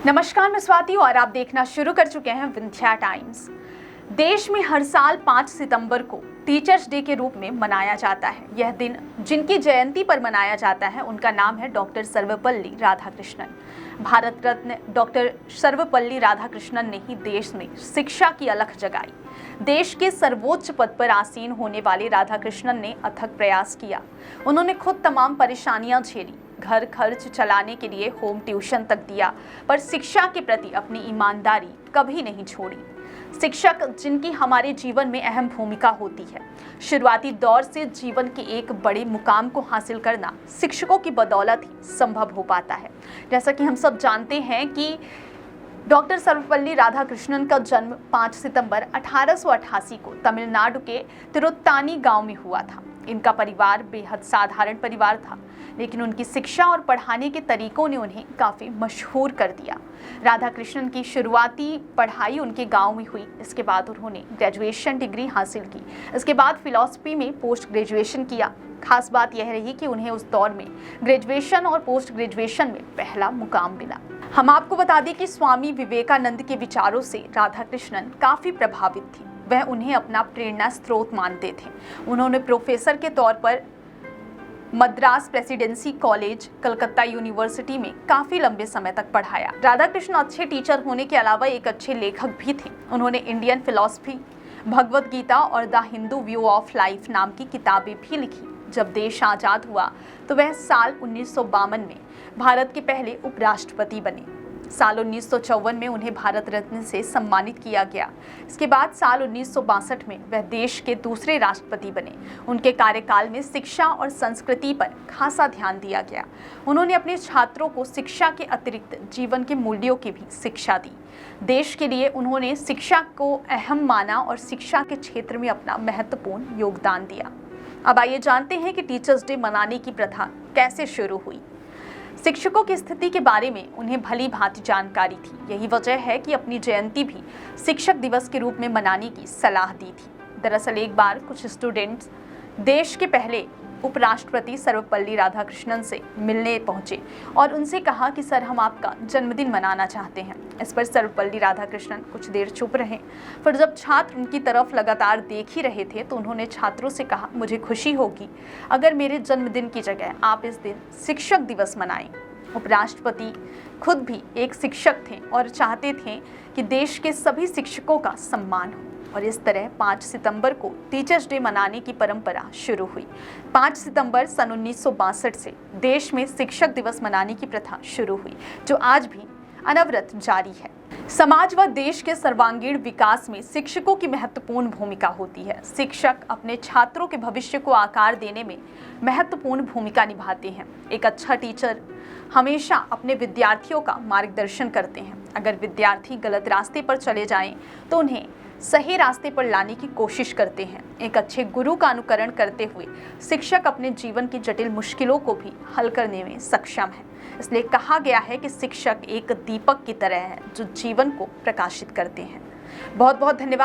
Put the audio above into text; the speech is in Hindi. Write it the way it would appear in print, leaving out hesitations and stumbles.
नमस्कार, मैं स्वाति और आप देखना शुरू कर चुके हैं विंध्या टाइम्स। देश में हर साल 5 सितंबर को टीचर्स डे के रूप में मनाया जाता है। यह दिन जिनकी जयंती पर मनाया जाता है उनका नाम है डॉक्टर सर्वपल्ली राधाकृष्णन। भारत रत्न डॉक्टर सर्वपल्ली राधाकृष्णन ने ही देश में शिक्षा की अलख जगाई। देश के सर्वोच्च पद पर आसीन होने वाले राधाकृष्णन ने अथक प्रयास किया। उन्होंने खुद तमाम परेशानियां झेली, घर खर्च चलाने के लिए होम ट्यूशन तक दिया, पर शिक्षा के प्रति अपनी ईमानदारी कभी नहीं छोड़ी। शिक्षक जिनकी हमारे जीवन में अहम भूमिका होती है। शुरुआती दौर से जीवन के एक बड़े मुकाम को हासिल करना शिक्षकों की बदौलत ही संभव हो पाता है। जैसा कि हम सब जानते हैं कि डॉक्टर सर्वपल्ली राधाकृष्णन का जन्म 5 सितंबर 1888 को तमिलनाडु के तिरुत्तानी गांव में हुआ था। इनका परिवार बेहद साधारण परिवार था, लेकिन उनकी शिक्षा और पढ़ाने के तरीकों ने उन्हें काफ़ी मशहूर कर दिया। राधाकृष्णन की शुरुआती पढ़ाई उनके गांव में हुई। इसके बाद उन्होंने ग्रेजुएशन डिग्री हासिल की। इसके बाद फिलॉसफी में पोस्ट ग्रेजुएशन किया। खास बात यह रही कि उन्हें उस दौर में ग्रेजुएशन और पोस्ट ग्रेजुएशन में पहला मुकाम मिला। हम आपको बता दें कि स्वामी विवेकानंद के विचारों से राधाकृष्णन काफ़ी प्रभावित थी। वह उन्हें अपना प्रेरणा स्रोत मानते थे। उन्होंने प्रोफेसर के तौर पर Madras presidency college, Calcutta university में काफ़ी लंबे समय तक पढ़ाया। राधाकृष्णन अच्छे टीचर होने के अलावा एक अच्छे लेखक भी थे। उन्होंने इंडियन फिलॉसफी, भगवद गीता और the Hindu view of life नाम की किताबें भी लिखी। जब देश आज़ाद हुआ तो वह साल 1952 में भारत के पहले उपराष्ट्रपति बने। साल 1954 में उन्हें भारत रत्न से सम्मानित किया गया। इसके बाद साल 1962 में वह देश के दूसरे राष्ट्रपति बने। उनके कार्यकाल में शिक्षा और संस्कृति पर खासा ध्यान दिया गया। उन्होंने अपने छात्रों को शिक्षा के अतिरिक्त जीवन के मूल्यों की भी शिक्षा दी। देश के लिए उन्होंने शिक्षा को अहम माना और शिक्षा के क्षेत्र में अपना महत्वपूर्ण योगदान दिया। अब आइए जानते हैं कि टीचर्स डे मनाने की प्रथा कैसे शुरू हुई। शिक्षकों की स्थिति के बारे में उन्हें भली भांति जानकारी थी। यही वजह है कि अपनी जयंती भी शिक्षक दिवस के रूप में मनाने की सलाह दी थी। दरअसल एक बार कुछ स्टूडेंट्स देश के पहले उपराष्ट्रपति सर्वपल्ली राधाकृष्णन से मिलने पहुंचे और उनसे कहा कि सर, हम आपका जन्मदिन मनाना चाहते हैं। इस पर सर्वपल्ली राधाकृष्णन कुछ देर चुप रहे। फिर जब छात्र उनकी तरफ लगातार देख ही रहे थे तो उन्होंने छात्रों से कहा, मुझे खुशी होगी अगर मेरे जन्मदिन की जगह आप इस दिन शिक्षक दिवस मनाएं। उपराष्ट्रपति खुद भी एक शिक्षक थे और चाहते थे कि देश के सभी शिक्षकों का सम्मान हो, और इस तरह 5 सितंबर को टीचर्स डे मनाने की परंपरा शुरू हुई। 5 सितंबर सन 1962 से देश में शिक्षक दिवस मनाने की प्रथा शुरू हुई, जो आज भी अनवरत जारी है। समाज व देश के सर्वांगीण विकास में शिक्षकों की महत्वपूर्ण भूमिका होती है। शिक्षक अपने छात्रों के भविष्य को आकार देने में महत्वपूर्ण भूमिका निभाते हैं। एक अच्छा टीचर हमेशा अपने विद्यार्थियों का मार्गदर्शन करते हैं। अगर विद्यार्थी गलत रास्ते पर चले जाएं तो उन्हें सही रास्ते पर लाने की कोशिश करते हैं। एक अच्छे गुरु का अनुकरण करते हुए शिक्षक अपने जीवन की जटिल मुश्किलों को भी हल करने में सक्षम है। इसलिए कहा गया है कि शिक्षक एक दीपक की तरह है जो जीवन को प्रकाशित करते हैं। बहुत बहुत धन्यवाद।